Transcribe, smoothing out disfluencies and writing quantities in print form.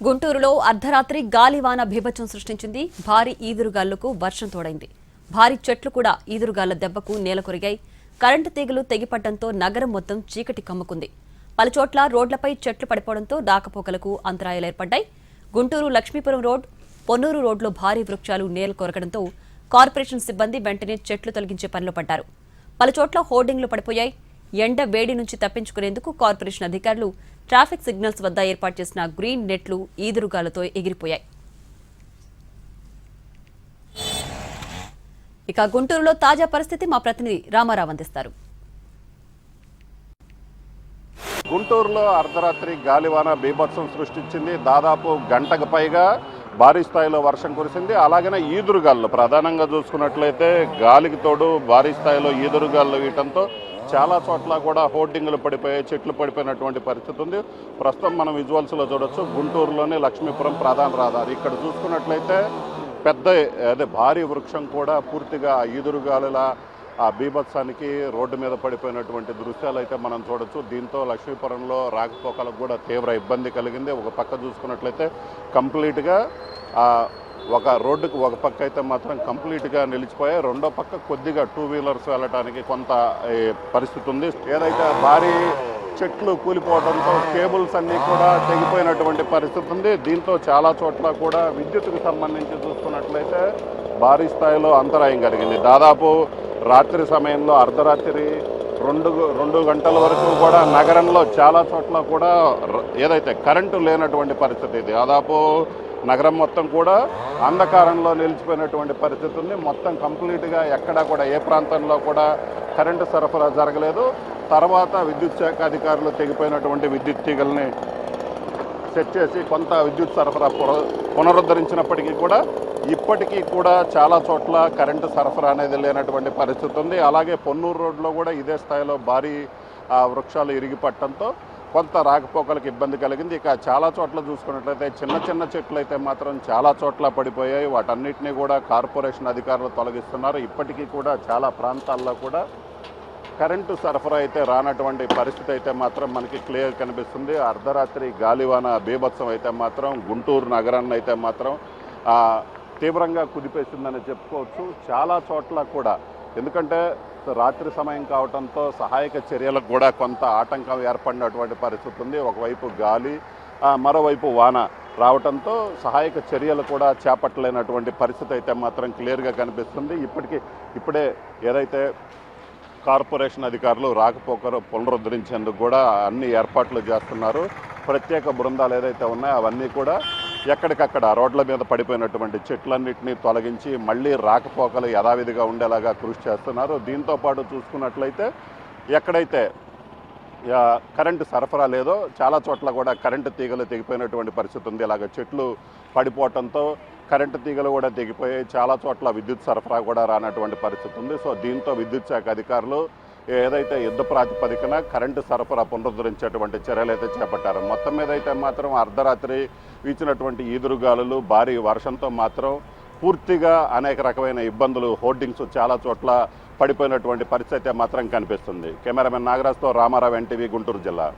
గుంటూరులో అర్ధరాత్రి గాలివాన బీభత్సం సృష్టించింది. భారీ ఈదురుగాలులకు వర్షం తోడైంది. భారీ చెట్లు కూడా ఈదురుగాళ్ల దెబ్బకు నేలకొరిగాయి. కరెంటు తీగలు తెగిపడ్డంతో నగరం మొత్తం చీకటి కమ్ముకుంది. పలుచోట్ల రోడ్లపై చెట్లు పడిపోవడంతో రాకపోకలకు అంతరాయాలు ఏర్పడ్డాయి. గుంటూరు లక్ష్మీపురం రోడ్, పొన్నూరు రోడ్లో భారీ వృక్షాలు నేలకొరగడంతో కార్పొరేషన్ సిబ్బంది వెంటనే చెట్లు తొలగించే పనిలో పడ్డారు. పలుచోట్ల హోర్డింగ్లు పడిపోయాయి. ఎండ వేడి నుంచి తప్పించుకునేందుకు కార్పొరేషన్ అధికారులు ట్రాఫిక్ సిగ్నల్స్ వద్ద ఏర్పాటు చేసిన గ్రీన్ నెట్లు ఈదురుగాలతో ఎగిరిపోయాయి. ఇక గుంటూరులో తాజా పరిస్థితి మా ప్రతినిధి రామారావు అందిస్తారు. గుంటూరులో అర్ధరాత్రి గాలివాన బీభత్సం సృష్టించింది. దాదాపు గంటకు పైగా భారీ స్థాయిలో వర్షం కురిసింది. అలాగనే ఈదురుగాళ్ళు ప్రధానంగా చూసుకున్నట్లయితే గాలికి తోడు భారీ స్థాయిలో ఈదురుగాళ్ళు వీయటంతో చాలా చోట్ల కూడా హోర్డింగ్లు పడిపోయాయి, చెట్లు పడిపోయినటువంటి పరిస్థితి ఉంది. ప్రస్తుతం మనం విజువల్స్లో చూడొచ్చు. గుంటూరులోని లక్ష్మీపురం ప్రధాన రహదారి ఇక్కడ చూసుకున్నట్లయితే భారీ వృక్షం కూడా పూర్తిగా ఈదురుగాలుల ఆ బీభత్సానికి రోడ్డు మీద పడిపోయినటువంటి దృశ్యాలు అయితే మనం చూడొచ్చు. దీంతో లక్ష్మీపురంలో రాకపోకలకు కూడా తీవ్ర ఇబ్బంది కలిగింది. ఒక పక్క చూసుకున్నట్లయితే కంప్లీట్గా ఒక రోడ్డుకు ఒక పక్క అయితే మాత్రం కంప్లీట్గా నిలిచిపోయాయి. రెండో పక్క కొద్దిగా టూ వీలర్స్ వెళ్ళడానికి కొంత పరిస్థితి ఉంది. ఏదైతే భారీ చెట్లు కూలిపోవడంతో కేబుల్స్ అన్నీ కూడా తెగిపోయినటువంటి పరిస్థితి ఉంది. దీంతో చాలా చోట్ల కూడా విద్యుత్తుకు సంబంధించి చూసుకున్నట్లయితే భారీ స్థాయిలో అంతరాయం కలిగింది. దాదాపు రాత్రి సమయంలో అర్ధరాత్రి రెండు గంటల వరకు కూడా నగరంలో చాలా చోట్ల కూడా ఏదైతే కరెంటు లేనటువంటి పరిస్థితి ఇది. దాదాపు నగరం మొత్తం కూడా అంధకారంలో నిలిచిపోయినటువంటి పరిస్థితి ఉంది. మొత్తం కంప్లీట్గా ఎక్కడా కూడా ఏ ప్రాంతంలో కూడా కరెంటు సరఫరా జరగలేదు. తర్వాత విద్యుత్ శాఖ అధికారులు తెగిపోయినటువంటి విద్యుత్ తీగల్ని సెట్ చేసి కొంత విద్యుత్ సరఫరా పునరుద్ధరించినప్పటికీ కూడా ఇప్పటికీ కూడా చాలా చోట్ల కరెంటు సరఫరా అనేది లేనటువంటి పరిస్థితి ఉంది. అలాగే పొన్నూరు రోడ్లో కూడా ఇదే స్థాయిలో భారీ వృక్షాలు ఇరిగిపట్టడంతో కొంత రాకపోకలకు ఇబ్బంది కలిగింది. ఇక చాలా చోట్ల చూసుకున్నట్లయితే చిన్న చిన్న చెట్లు అయితే మాత్రం చాలా చోట్ల పడిపోయాయి. వాటన్నిటినీ కూడా కార్పొరేషన్ అధికారులు తొలగిస్తున్నారు. ఇప్పటికీ కూడా చాలా ప్రాంతాల్లో కూడా కరెంటు సరఫరా అయితే రానటువంటి పరిస్థితి అయితే మాత్రం మనకి క్లియర్ కనిపిస్తుంది. అర్ధరాత్రి గాలివాన బీభత్సం అయితే మాత్రం గుంటూరు నగరాన్ని అయితే మాత్రం తీవ్రంగా కుదిపేసిందని చెప్పుకోవచ్చు. చాలా చోట్ల కూడా ఎందుకంటే రాత్రి సమయం కావడంతో సహాయక చర్యలకు కూడా కొంత ఆటంకం ఏర్పడినటువంటి పరిస్థితి ఉంది. ఒకవైపు గాలి, మరోవైపు వాన రావడంతో సహాయక చర్యలు కూడా చేపట్టలేనటువంటి పరిస్థితి అయితే మాత్రం క్లియర్గా కనిపిస్తుంది. ఇప్పుడే ఏదైతే కార్పొరేషన్ అధికారులు రాకపోకలు పునరుద్ధరించేందుకు కూడా అన్ని ఏర్పాట్లు చేస్తున్నారు. ప్రత్యేక బృందాలు ఏదైతే ఉన్నాయో అవన్నీ కూడా ఎక్కడికక్కడ రోడ్ల మీద పడిపోయినటువంటి చెట్లన్నింటినీ తొలగించి మళ్ళీ రాకపోకలు యథావిధిగా ఉండేలాగా కృషి చేస్తున్నారు. దీంతో పాటు చూసుకున్నట్లయితే ఎక్కడైతే కరెంటు సరఫరా లేదో చాలా చోట్ల కూడా కరెంటు తీగలు తెగిపోయినటువంటి పరిస్థితి ఉంది. ఇలాగ చెట్లు పడిపోవడంతో కరెంటు తీగలు కూడా తెగిపోయాయి. చాలా చోట్ల విద్యుత్ సరఫరా కూడా రానటువంటి పరిస్థితి ఉంది. సో దీంతో విద్యుత్ శాఖ అధికారులు ఏదైతే యుద్ధ ప్రాతిపదికన కరెంటు సరఫరా పునరుద్ధరించేటువంటి చర్యలు అయితే చేపట్టారు. మొత్తం మీద అయితే మాత్రం అర్ధరాత్రి వీచినటువంటి ఈదురుగాలులు భారీ వర్షంతో మాత్రం పూర్తిగా అనేక రకమైన ఇబ్బందులు, హోర్డింగ్స్ చాలా చోట్ల పడిపోయినటువంటి పరిస్థితి మాత్రం కనిపిస్తుంది. కెమెరామెన్ నాగరాజ్తో రామారావు, ఎన్టీవీ, గుంటూరు జిల్లా.